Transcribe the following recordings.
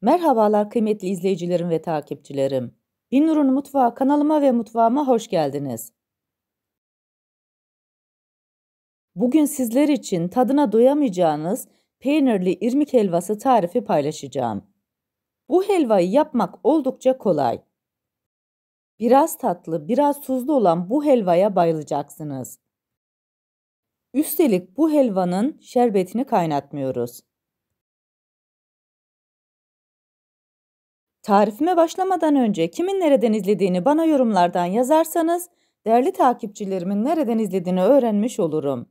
Merhabalar kıymetli izleyicilerim ve takipçilerim. Binnur'un Mutfağı kanalıma ve mutfağıma hoş geldiniz. Bugün sizler için tadına doyamayacağınız peynirli irmik helvası tarifi paylaşacağım. Bu helvayı yapmak oldukça kolay. Biraz tatlı, biraz tuzlu olan bu helvaya bayılacaksınız. Üstelik bu helvanın şerbetini kaynatmıyoruz. Tarifime başlamadan önce kimin nereden izlediğini bana yorumlardan yazarsanız değerli takipçilerimin nereden izlediğini öğrenmiş olurum.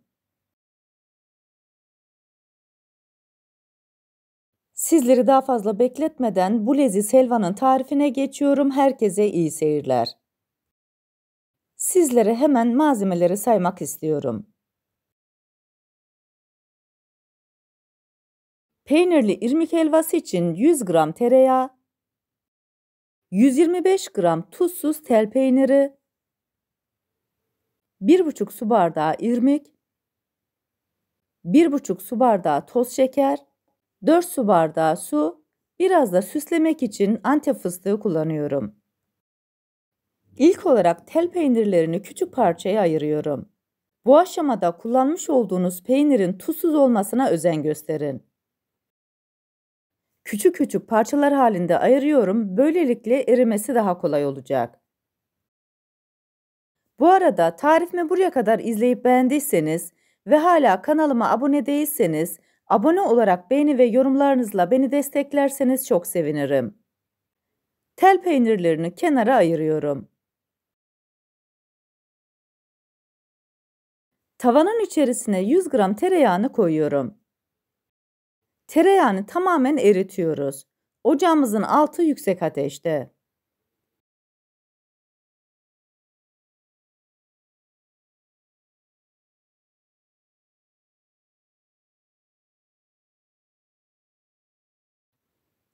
Sizleri daha fazla bekletmeden bu leziz helvanın tarifine geçiyorum. Herkese iyi seyirler. Sizlere hemen malzemeleri saymak istiyorum. Peynirli irmik helvası için 100 gram tereyağı, 125 gram tuzsuz tel peyniri, 1,5 su bardağı irmik, 1,5 su bardağı toz şeker, 4 su bardağı su, biraz da süslemek için Antep fıstığı kullanıyorum. İlk olarak tel peynirlerini küçük parçaya ayırıyorum. Bu aşamada kullanmış olduğunuz peynirin tuzsuz olmasına özen gösterin. Küçük küçük parçalar halinde ayırıyorum. Böylelikle erimesi daha kolay olacak. Bu arada tarifimi buraya kadar izleyip beğendiyseniz ve hala kanalıma abone değilseniz, abone olarak beğeni ve yorumlarınızla beni desteklerseniz çok sevinirim. Tel peynirlerini kenara ayırıyorum. Tavanın içerisine 100 gram tereyağını koyuyorum. Tereyağını tamamen eritiyoruz. Ocağımızın altı yüksek ateşte.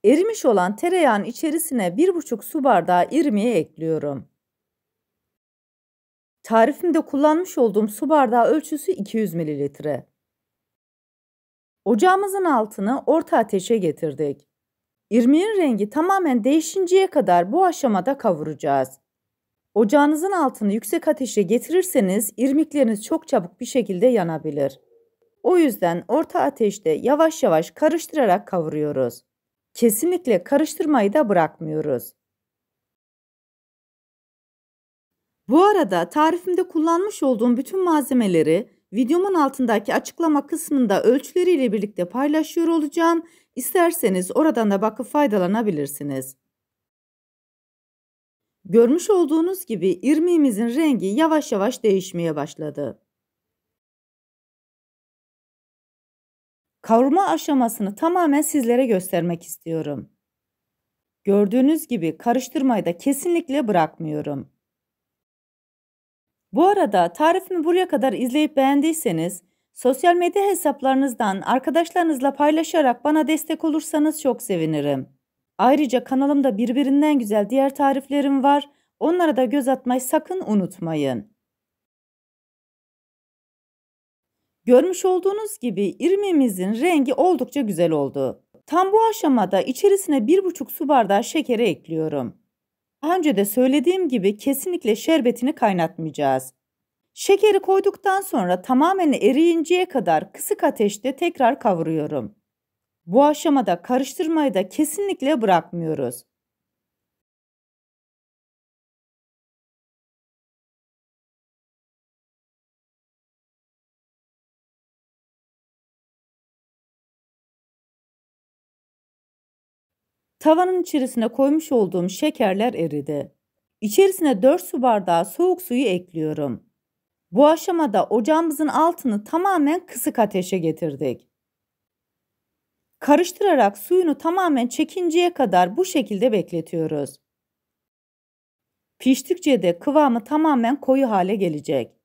Erimiş olan tereyağın içerisine 1,5 su bardağı irmiği ekliyorum. Tarifimde kullanmış olduğum su bardağı ölçüsü 200 mililitre. Ocağımızın altını orta ateşe getirdik. İrmiğin rengi tamamen değişinceye kadar bu aşamada kavuracağız. Ocağınızın altını yüksek ateşe getirirseniz irmikleriniz çok çabuk bir şekilde yanabilir. O yüzden orta ateşte yavaş yavaş karıştırarak kavuruyoruz. Kesinlikle karıştırmayı da bırakmıyoruz. Bu arada tarifimde kullanmış olduğum bütün malzemeleri videomun altındaki açıklama kısmında ölçüleriyle birlikte paylaşıyor olacağım. İsterseniz oradan da bakıp faydalanabilirsiniz. Görmüş olduğunuz gibi irmiğimizin rengi yavaş yavaş değişmeye başladı. Kavurma aşamasını tamamen sizlere göstermek istiyorum. Gördüğünüz gibi karıştırmayı da kesinlikle bırakmıyorum. Bu arada tarifimi buraya kadar izleyip beğendiyseniz, sosyal medya hesaplarınızdan arkadaşlarınızla paylaşarak bana destek olursanız çok sevinirim. Ayrıca kanalımda birbirinden güzel diğer tariflerim var. Onlara da göz atmayı sakın unutmayın. Görmüş olduğunuz gibi irmiğimizin rengi oldukça güzel oldu. Tam bu aşamada içerisine 1,5 su bardağı şekeri ekliyorum. Daha önce de söylediğim gibi kesinlikle şerbetini kaynatmayacağız. Şekeri koyduktan sonra tamamen eriyinceye kadar kısık ateşte tekrar kavuruyorum. Bu aşamada karıştırmayı da kesinlikle bırakmıyoruz. Tavanın içerisine koymuş olduğum şekerler eridi. İçerisine 4 su bardağı soğuk suyu ekliyorum. Bu aşamada ocağımızın altını tamamen kısık ateşe getirdik. Karıştırarak suyunu tamamen çekinceye kadar bu şekilde bekletiyoruz. Piştikçe de kıvamı tamamen koyu hale gelecek.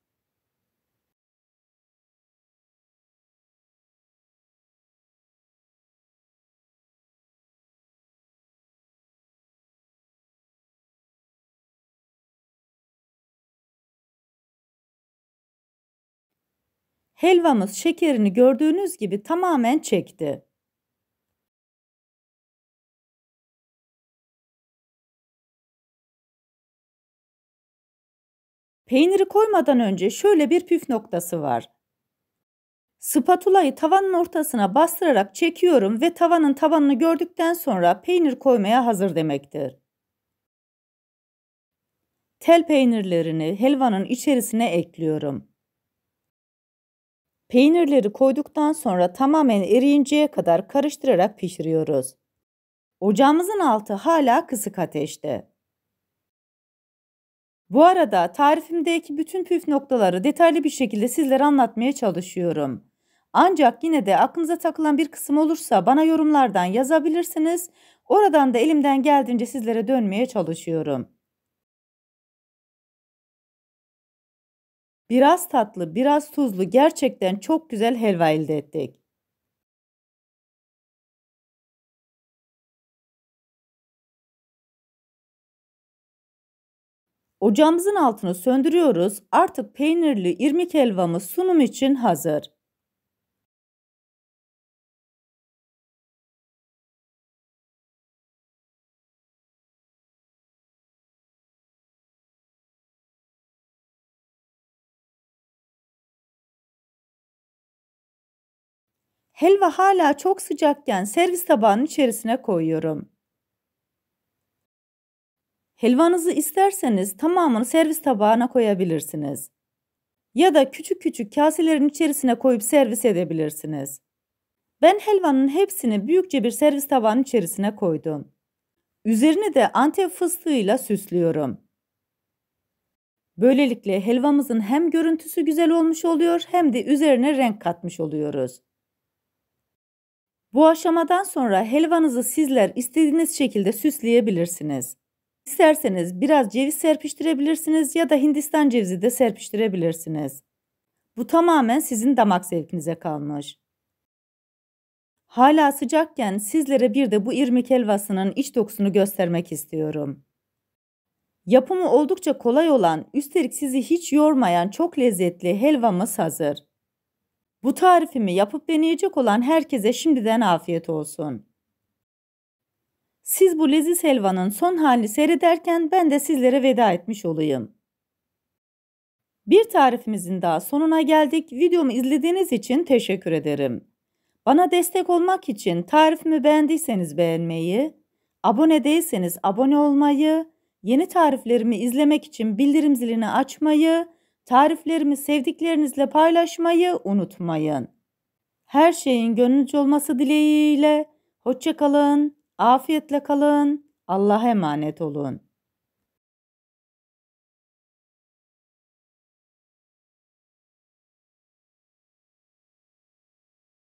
Helvamız şekerini gördüğünüz gibi tamamen çekti. Peyniri koymadan önce şöyle bir püf noktası var. Spatulayı tavanın ortasına bastırarak çekiyorum ve tavanın tabanını gördükten sonra peynir koymaya hazır demektir. Tel peynirlerini helvanın içerisine ekliyorum. Peynirleri koyduktan sonra tamamen eriyinceye kadar karıştırarak pişiriyoruz. Ocağımızın altı hala kısık ateşte. Bu arada tarifimdeki bütün püf noktaları detaylı bir şekilde sizlere anlatmaya çalışıyorum. Ancak yine de aklınıza takılan bir kısım olursa bana yorumlardan yazabilirsiniz. Oradan da elimden geldiğince sizlere dönmeye çalışıyorum. Biraz tatlı, biraz tuzlu, gerçekten çok güzel helva elde ettik. Ocağımızın altını söndürüyoruz. Artık peynirli irmik helvamız sunum için hazır. Helva hala çok sıcakken servis tabağının içerisine koyuyorum. Helvanızı isterseniz tamamını servis tabağına koyabilirsiniz. Ya da küçük küçük kaselerin içerisine koyup servis edebilirsiniz. Ben helvanın hepsini büyükçe bir servis tabağının içerisine koydum. Üzerini de Antep fıstığıyla süslüyorum. Böylelikle helvamızın hem görüntüsü güzel olmuş oluyor hem de üzerine renk katmış oluyoruz. Bu aşamadan sonra helvanızı sizler istediğiniz şekilde süsleyebilirsiniz. İsterseniz biraz ceviz serpiştirebilirsiniz ya da Hindistan cevizi de serpiştirebilirsiniz. Bu tamamen sizin damak zevkinize kalmış. Hala sıcakken sizlere bir de bu irmik helvasının iç dokusunu göstermek istiyorum. Yapımı oldukça kolay olan, üstelik sizi hiç yormayan çok lezzetli helvamız hazır. Bu tarifimi yapıp deneyecek olan herkese şimdiden afiyet olsun. Siz bu leziz helvanın son halini seyrederken ben de sizlere veda etmiş olayım. Bir tarifimizin daha sonuna geldik. Videomu izlediğiniz için teşekkür ederim. Bana destek olmak için tarifimi beğendiyseniz beğenmeyi, abone değilseniz abone olmayı, yeni tariflerimi izlemek için bildirim zilini açmayı, tariflerimi sevdiklerinizle paylaşmayı unutmayın. Her şeyin gönlünüzce olması dileğiyle, hoşça kalın, afiyetle kalın, Allah'a emanet olun.